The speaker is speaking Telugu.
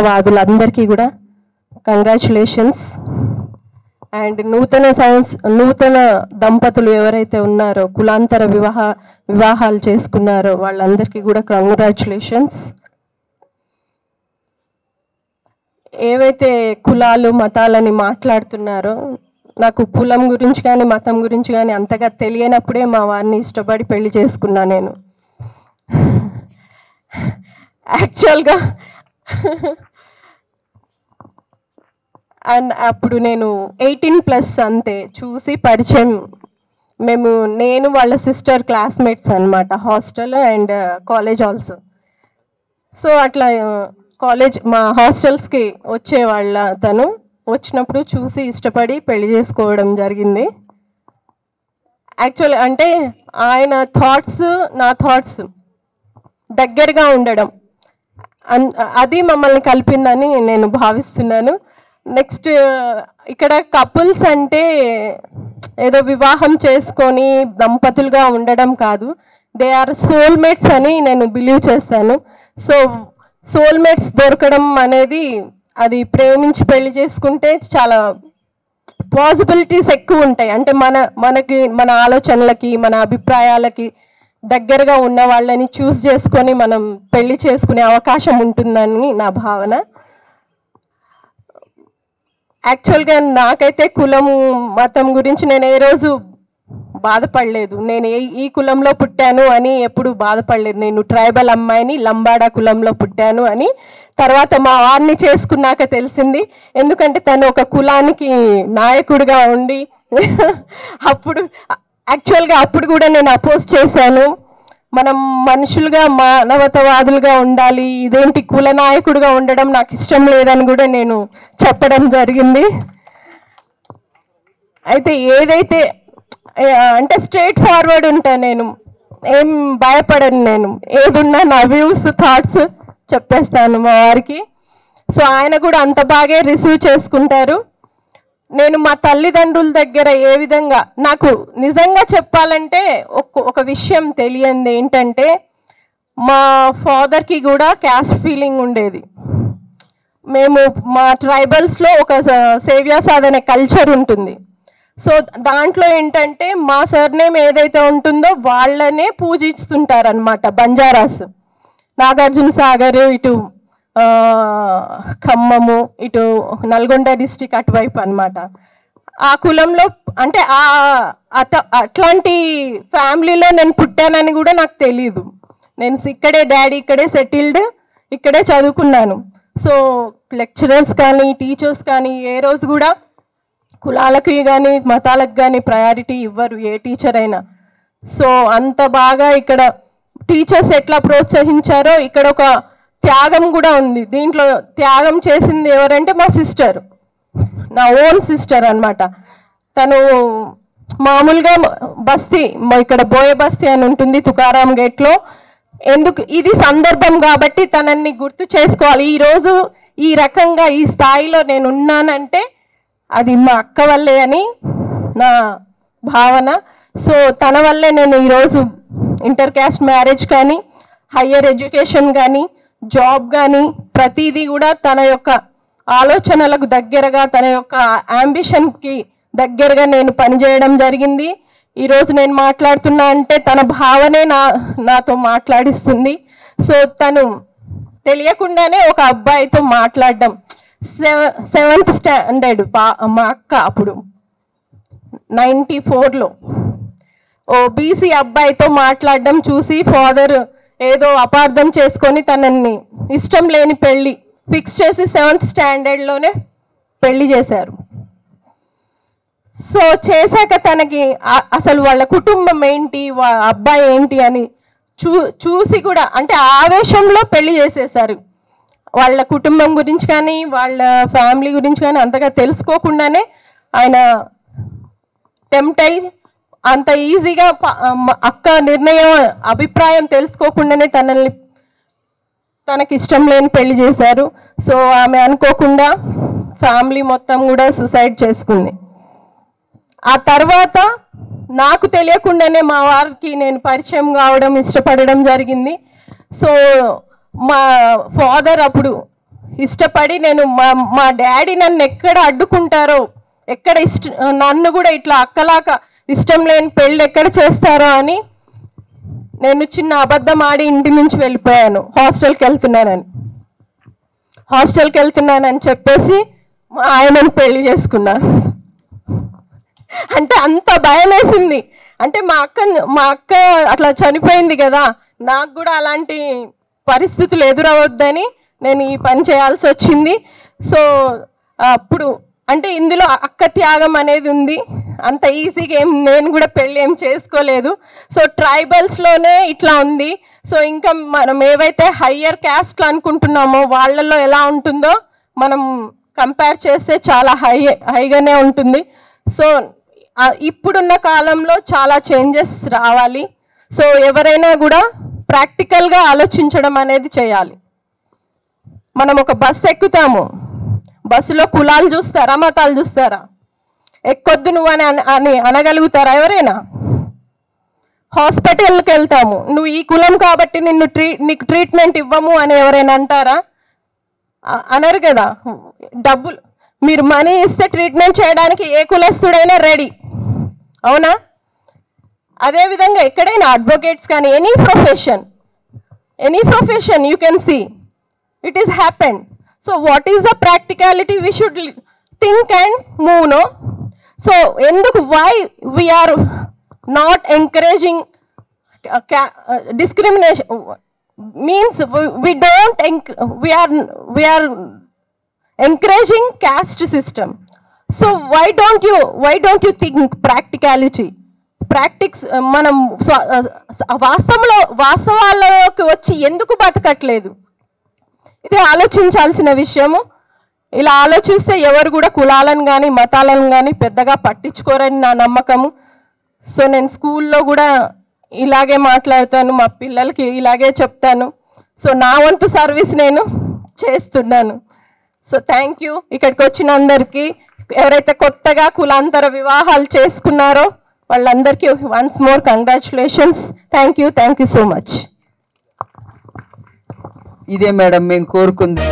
మానవతావాదులందరికీ కూడా కంగ్రాచులేషన్స్. అండ్ నూతన దంపతులు ఎవరైతే ఉన్నారో కులాంతర వివాహాలు చేసుకున్నారో వాళ్ళందరికీ కూడా కంగ్రాచులేషన్స్. ఏవైతే కులాలు మతాలని మాట్లాడుతున్నారో నాకు కులం గురించి కానీ మతం గురించి కానీ అంతగా తెలియనప్పుడే మా వారిని ఇష్టపడి పెళ్లి చేసుకున్నా నేను. యాక్చువల్గా అండ్ అప్పుడు నేను 18+ అంతే చూసి పరిచయం. నేను వాళ్ళ సిస్టర్ క్లాస్మేట్స్ అనమాట, hostel and college also. So అట్లా కాలేజ్ మా హాస్టల్స్కి వచ్చేవాళ్ళ తను వచ్చినప్పుడు చూసి ఇష్టపడి పెళ్లి చేసుకోవడం జరిగింది. యాక్చువల్ అంటే ఆయన థాట్స్ నా థాట్స్ దగ్గరగా ఉండడం అది మమ్మల్ని కలిపిందని నేను భావిస్తున్నాను. నెక్స్ట్ ఇక్కడ కపుల్స్ అంటే ఏదో వివాహం చేసుకొని దంపతులుగా ఉండడం కాదు, దే ఆర్ సోల్మేట్స్ అని నేను బిలీవ్ చేస్తాను. సో సోల్మేట్స్ దొరకడం అనేది అది ప్రేమించి పెళ్లి చేసుకుంటే చాలా పాసిబిలిటీస్ ఎక్కువ ఉంటాయి. అంటే మన ఆలోచనలకి మన అభిప్రాయాలకి దగ్గరగా ఉన్న వాళ్ళని చూస్ చేసుకొని మనం పెళ్లి చేసుకునే అవకాశం ఉంటుందని నా భావన. యాక్చువల్గా నాకైతే కులము మతం గురించి నేను ఏ రోజు బాధపడలేదు. నేను ఈ కులంలో పుట్టాను అని ఎప్పుడు బాధపడలేదు. నేను ట్రైబల్ అమ్మాయిని, లంబాడా కులంలో పుట్టాను అని తర్వాత మా వారిని చేసుకున్నాక తెలిసింది. ఎందుకంటే తను ఒక కులానికి నాయకుడిగా ఉండి అప్పుడు యాక్చువల్గా అప్పుడు కూడా నేను అపోజ్ చేశాను. మనం మనుషులుగా మానవతావాదులుగా ఉండాలి, ఇదేంటి కుల నాయకుడిగా ఉండడం నాకు ఇష్టం లేదని కూడా నేను చెప్పడం జరిగింది. అయితే ఏదైతే అంటే స్ట్రైట్ ఫార్వర్డ్ ఉంటా, నేను ఏం భయపడను. నేను ఏదున్నా నా వ్యూస్ థాట్స్ చెప్పేస్తాను మా వారికి. సో ఆయన కూడా అంత బాగా రిసీవ్ చేసుకుంటారు. నేను మా తల్లిదండ్రుల దగ్గర ఏ విధంగా నాకు నిజంగా చెప్పాలంటే ఒక విషయం తెలియంది ఏంటంటే మా ఫాదర్కి కూడా క్యాస్ట్ ఫీలింగ్ ఉండేది. మేము మా ట్రైబల్స్లో ఒక సేవ్యాసాద్ అనే కల్చర్ ఉంటుంది. సో దాంట్లో ఏంటంటే మా సర్నేమ్ ఏదైతే ఉంటుందో వాళ్ళనే పూజిస్తుంటారనమాట. బంజారాస్, నాగార్జున సాగర్, ఇటు ఖమ్మము, ఇటు నల్గొండ డిస్టిక్ అటువైపు అనమాట. ఆ కులంలో అంటే అట్లాంటి ఫ్యామిలీలో నేను పుట్టానని కూడా నాకు తెలీదు. నేను ఇక్కడే డాడీ ఇక్కడే సెటిల్డ్, ఇక్కడే చదువుకున్నాను. సో లెక్చరర్స్ కానీ టీచర్స్ కానీ ఏ రోజు కూడా కులాలకి కానీ మతాలకు కానీ ప్రయారిటీ ఇవ్వరు ఏ టీచర్ అయినా. సో అంత బాగా ఇక్కడ టీచర్స్ ఎట్లా ప్రోత్సహించారో ఇక్కడ ఒక త్యాగం కూడా ఉంది. దీంట్లో త్యాగం చేసింది ఎవరంటే మా సిస్టర్, నా ఓన్ సిస్టర్ అనమాట. తను మామూలుగా బస్తీ, ఇక్కడ బోయ బస్తీ అని ఉంటుంది తుకారాం గేట్లో. ఎందుకు ఇది సందర్భం కాబట్టి తనని గుర్తు చేసుకోవాలి. ఈరోజు ఈ రకంగా ఈ స్థాయిలో నేను ఉన్నానంటే అది మా అక్క వల్లే అని నా భావన. సో తన వల్లే నేను ఈరోజు ఇంటర్ క్యాస్ట్ మ్యారేజ్ కానీ హయ్యర్ ఎడ్యుకేషన్ కానీ జాబ్ కానీ ప్రతిదీ కూడా తన యొక్క ఆలోచనలకు దగ్గరగా తన యొక్క అంబిషన్కి దగ్గరగా నేను పనిచేయడం జరిగింది. ఈరోజు నేను మాట్లాడుతున్నా అంటే తన భావనే నాతో మాట్లాడిస్తుంది. సో తను తెలియకుండానే ఒక అబ్బాయితో మాట్లాడడం 7th స్టాండర్డ్ మా అక్క అప్పుడు 94లో ఓ బీసీ అబ్బాయితో మాట్లాడడం చూసి ఫాదర్ ఏదో అపార్థం చేసుకొని తనని ఇష్టం లేని పెళ్ళి ఫిక్స్ చేసి 7th స్టాండర్డ్లోనే పెళ్లి చేశారు. సో చేశాక తనకి అసలు వాళ్ళ కుటుంబం ఏంటి, అబ్బాయి ఏంటి అని చూసి కూడా అంటే ఆవేశంలో పెళ్లి చేసేసారు. వాళ్ళ కుటుంబం గురించి కానీ వాళ్ళ ఫ్యామిలీ గురించి కానీ అంతగా తెలుసుకోకుండానే ఆయన టెంప్ట్ అయ్యి అంత ఈజీగా అక్క నిర్ణయం అభిప్రాయం తెలుసుకోకుండానే తనకి ఇష్టం లేని పెళ్లి చేశారు. సో ఆమె అనుకోకుండా ఫ్యామిలీ మొత్తం కూడా సూసైడ్ చేసుకుంది. ఆ తర్వాత నాకు తెలియకుండానే మా వారికి నేను పరిచయం కావడం ఇష్టపడడం జరిగింది. సో మా ఫాదర్ అప్పుడు ఇష్టపడి నేను మా డాడీ నన్ను ఎక్కడ అడ్డుకుంటారో, ఎక్కడ నన్ను కూడా ఇట్లా అక్కలాగా ఇష్టం లేని పెళ్ళి ఎక్కడ చేస్తారో అని నేను చిన్న అబద్ధం ఆడి ఇంటి నుంచి వెళ్ళిపోయాను. హాస్టల్కి వెళ్తున్నానని చెప్పేసి మా ఆయనను పెళ్లి చేసుకున్నాను. అంటే అంత భయం వేసింది. అంటే మా అక్క అట్లా చనిపోయింది కదా, నాకు కూడా అలాంటి పరిస్థితులు ఎదురవద్దని నేను ఈ పని చేయాల్సి వచ్చింది. సో అప్పుడు అంటే ఇందులో అక్క త్యాగం అనేది ఉంది. అంత ఈజీగా నేను కూడా పెళ్ళి ఏం చేసుకోలేదు. సో ట్రైబల్స్లోనే ఇట్లా ఉంది. సో ఇంకా మనం ఏవైతే హయ్యర్ క్యాస్ట్లు అనుకుంటున్నామో వాళ్ళల్లో ఎలా ఉంటుందో మనం కంపేర్ చేస్తే చాలా హైగానే ఉంటుంది. సో ఇప్పుడున్న కాలంలో చాలా చేంజెస్ రావాలి. సో ఎవరైనా కూడా ప్రాక్టికల్గా ఆలోచించడం అనేది చేయాలి. మనం ఒక బస్సు ఎక్కుతాము, బస్సులో కులాలు చూస్తారా, మతాలు చూస్తారా? ఎక్కొద్దు నువ్వు అని అనగలుగుతారా ఎవరైనా? హాస్పిటల్కి వెళ్తాము, నువ్వు ఈ కులం కాబట్టి నీకు ట్రీట్మెంట్ ఇవ్వము అని ఎవరైనా అంటారా? అనరు కదా. డబ్బులు మీరు మనీ ఇస్తే ట్రీట్మెంట్ చేయడానికి ఏ కులస్తుడైనా రెడీ, అవునా? అదేవిధంగా ఎక్కడైనా అడ్వకేట్స్ కానీ any profession you can see it is happened. So what is the practicality? We should think and move, no? So ఎందుకు why we are not encouraging discrimination means we are encouraging caste system. So why don't you think practicality? మనం వాస్తవాల్లోకి వచ్చి ఎందుకు బతకట్లేదు? ఇది ఆలోచించాల్సిన విషయము. ఇలా ఆలోచిస్తే ఎవరు కూడా కులాలను కానీ మతాలను కానీ పెద్దగా పట్టించుకోరని నా నమ్మకము. సో నేను స్కూల్లో కూడా ఇలాగే మాట్లాడుతాను, మా పిల్లలకి ఇలాగే చెప్తాను. సో నా వంతు సర్వీస్ నేను చేస్తున్నాను. So thank you. ఇక్కడికి వచ్చిన అందరికీ, ఎవరైతే కొత్తగా కులాంతర వివాహాలు చేసుకున్నారో వాళ్ళందరికీ once more congratulations. Thank you so much. ఇదే మేడం మేము కోరుకుంది.